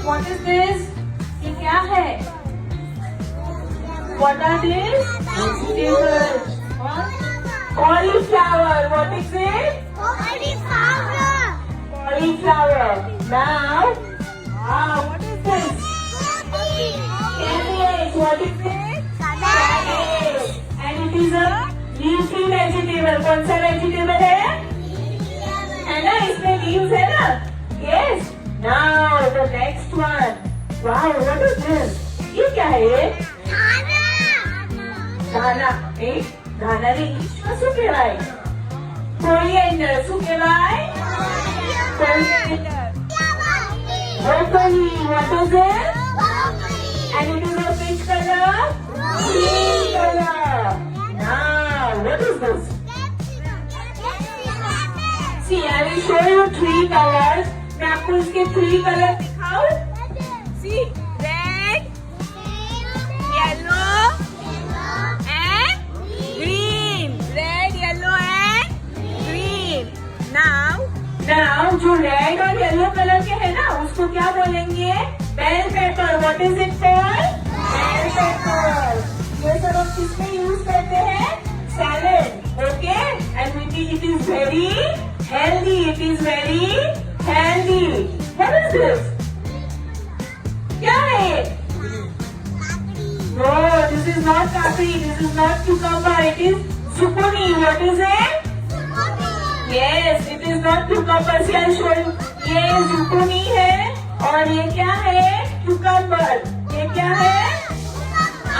What is this? ये क्या है? What are these? Vegetables. Cauliflower. What is it? Cauliflower. Now, what is this? Cabbage. What is it? Cabbage. And it is a leafy vegetable. कौन सा vegetable है ना? इसमें leaves है ना? Yes. Now the next one. Wow, what is this? ये क्या है ये? ધાના. ધાનાને ઇંગ્લિશમાં શું કહેવાય? કોરિએન્ડર. શું કહેવાય? Coriander. Broccoli. What is it? And it is of which color? Green color. Now, what is this? See, I will show you 3 colors. मैं आपको इसके 3 colors दिखाऊं? See, red, yellow, and green. Red, yellow, and green. Now, जो red और yellow color के है ना, उसको क्या बोलेंगे? Bell pepper. What is it called? Bell pepper. ये सब हम किसमें यूज करते हैं? Salad. Okay? And it is very healthy. It is very healthy. What is this? क्या है? No, this is not kakri. This is not cucumber. It is zucchini. What is it? Yes, it is not cucumber. See, I'll show you. ये zucchini है और ये क्या है? Cucumber. ये क्या है?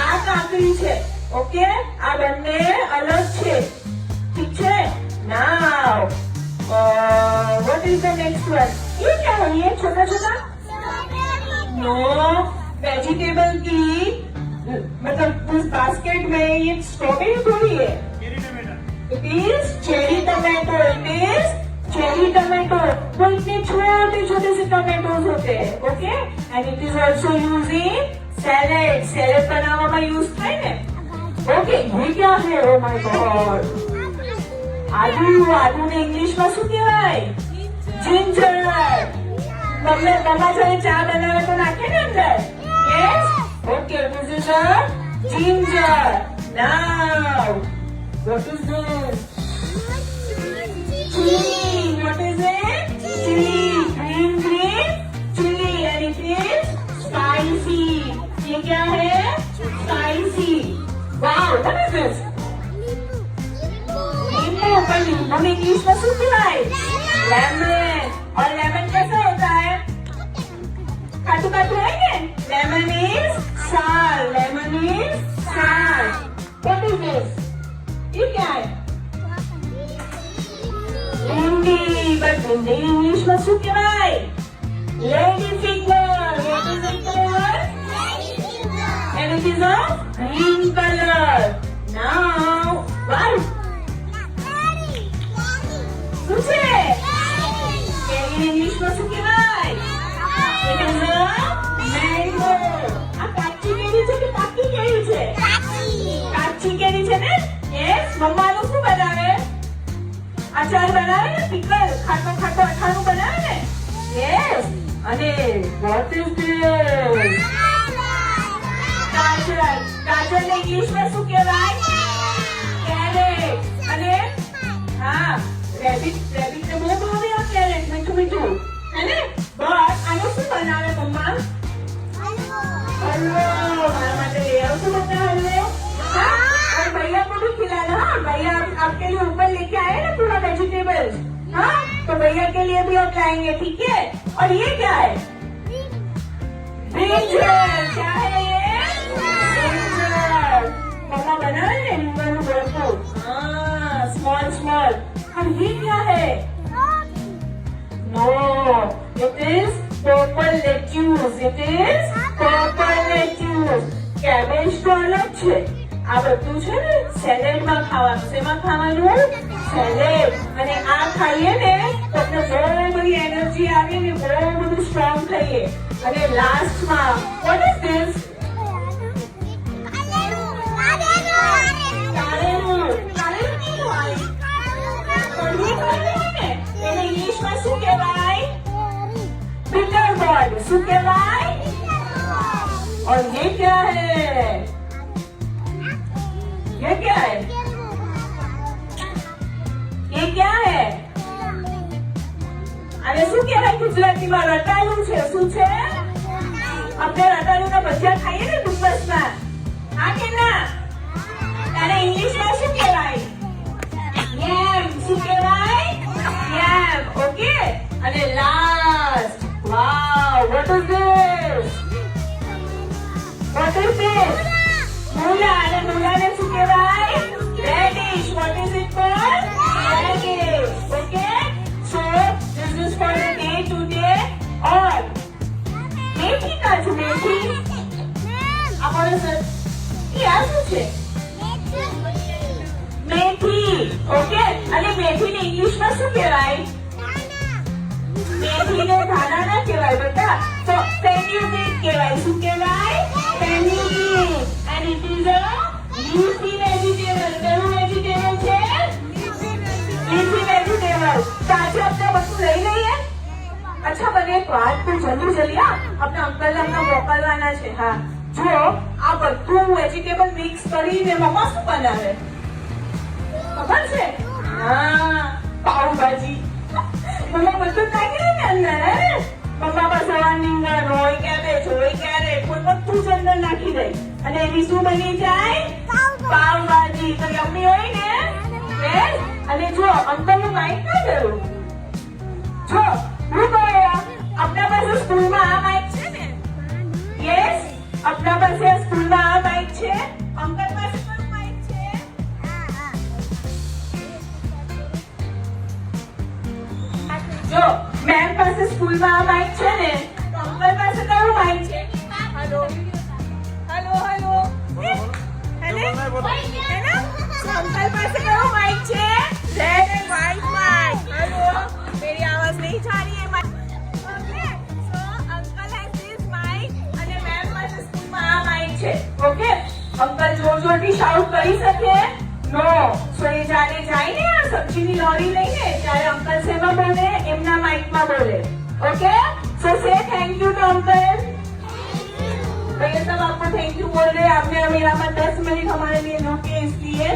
આ કાકડી છે. ઓકે? આ બંને અલગ છે. ઠીક છે? Now, what is the next one? ये क्या है? ये छोटा छोटा? No, वेजिटेबल की मतलब उस बास्केट में ये स्ट्रॉबेरी थोड़ी है. It is cherry tomato. It is cherry tomato. वो इतने छोटे छोटे से टोमेटोज होते हैं. Okay? And it is also used in salad. Salad बनावવામાં यूज થાય ને? Okay, ये क्या है? Oh my God. આદુ ને ઇંગ્લિશ માં શું કહેવાય? Ginger. મમ્મા જ્યારે ચા બનાવે તો નાખે ને અંદર? Yes? Okay, this is a ginger. Now, what is this? Chili. What is it? Chili. Green chili. And it is spicy. ये क्या है? Spicy. Wow, what is this? नींबू. पर नींबू में इंग्लिश में શું કહેવાય? Lemon. और लेमन कैसा होता है? खाटू खाटू है क्या? लेमन इज साल. लेमन इज साल. What is this? ये क्या है? भिंडी. बट भिंडी इंग्लिश में શું કહેવાય? Lady finger. What is it called? And it is of green color. Now, wow. શું છે? इंग्लिश में શું કહેવાય? It is a mango. આ કાચી કેરી છે કે પાકી કેરી છે? કાચી કેરી છે ને? Yes. મમ્માનું શું બનાવે? અચાર બનાવે ને? પિકલ. ખાટો ખાટો અઠાણું બનાવે ને? Yes. અને what is this? ગાજર. ગાજરને ઇંગ્લિશમાં શું કહેવાય? કેરેટ. અને હા, રેબિટ ને બહુ ભાવે આ કેરેટ. મીઠું है ना? बट आनो શું બનાવે મમ્મા? हलवा. મારા માટે ले आओ तो बता हलवे. हाँ? और भैया को भी खिलाना. हाँ, भैया आपके लिए ऊपर लेके आए ना पूरा वेजिटेबल्स. हाँ, तो भैया के लिए भी आप लाएंगे. ठीक है? और ये क्या है? ब्रिंजल. क्या है ये? ब्रिंजल. मम्मा बनाए ना नींबू भरपूर. हाँ, स्मॉल. और ये क्या है? No, it is purple lettuce. It is purple lettuce. Cabbage તો અલગ છે. આ બધું છે ને સેલેડ માં ખાવાનું. શેમાં ખાવાનું? સેલેડ. અને આ ખાઈએ ને તો આપણે બહુ બધી એનર્જી આવે ને બહુ બધું સ્ટ્રોંગ થઈએ. અને લાસ્ટ માં what is this? એને ઇંગ્લિશમાં શું કહેવાય? Bitter gourd. बोर्ड શું કહેવાય? और ये क्या है? ये क्या है? ये क्या है? અને શું કહેવાય ગુજરાતીમાં? રટાયું છે. શું છે? આપણે રટાયુંના ભજીયા ખાઈએ ને ડુમ્બસમાં, હા કે ના? અને ઇંગ્લિશમાં શું કહેવાય? યમ. શું કહેવાય? યમ. ઓકે. અને last, wow, what is this? What is this? મૂલા. અને મૂલાને શું કહેવાય? Radish. What is it called? Radish. Okay? So this is for the day today. और मेथी का जो मेथी આપણે સર એ આ શું છે? મેથી. ઓકે. અને મેથીને ઇંગ્લિશમાં શું કહેવાય? મેથીને ધાણા ના કહેવાય બેટા. તો ફેન્યુગ્રીક કહેવાય. શું કહેવાય? ફેન્યુગ્રીક. and it is a leafy vegetable. કયું વેજીટેબલ છે? leafy vegetable. તો આજે આપણે બધું લઈ લઈએ. અચ્છા, મને એક વાત તો જલ્દી હા, આપણે અંકલને હમણાં મોકલવાના છે. હા, જો આ બધું વેજીટેબલ મિક્સ કરીને મમ્મા શું બનાવે ખબર છે? હા, પાવભાજી. મમ્મા બધું નાખી દે ને અંદર. મમ્મા પાસે રીંગણ હોય, કેબેજ હોય, કેરેટ હોય, બધું જ અંદર નાખી દે અને એની શું બની જાય? પાવભાજી. તો યમ્મી હોય ને? યસ. અને જો અંકલનું માઇક ના કરું. જો હું કહ્યા આપણા પાસે સ્કૂલમાં આ માઇક છે ને? યસ. આપણા પાસે સ્કૂલમાં આ માઇક છે. અંકલ પાસે કયું માઇક છે? જો મેમ પાસે સ્કૂલમાં આ માઇક છે ને, તો અંકલ પાસે કયું માઇક છે? Hello hello hello hello. Uncle pass करो माइक छे? Red and white mic. Hello, मेरी आवाज नहीं जा रही है mic. Okay, so uncle has this mic અને મેમ પાસે સ્કૂલમાં આ માઇક છે. ઓકે. અંકલ જોર જોરથી શાઉટ કરી શકે? નો. સો એ જ્યારે જાય ને આ સબ્જીની લોરી લઈને, ત્યારે અંકલ શેમાં બોલે? એમના માઇકમાં બોલે. ओके. सो से थैंक यू टू अंकल. तो ये सब आपको थैंक यू बोल रहे हैं. आपने मेरा 10 मिनट हमारे लिए रोके इसलिए.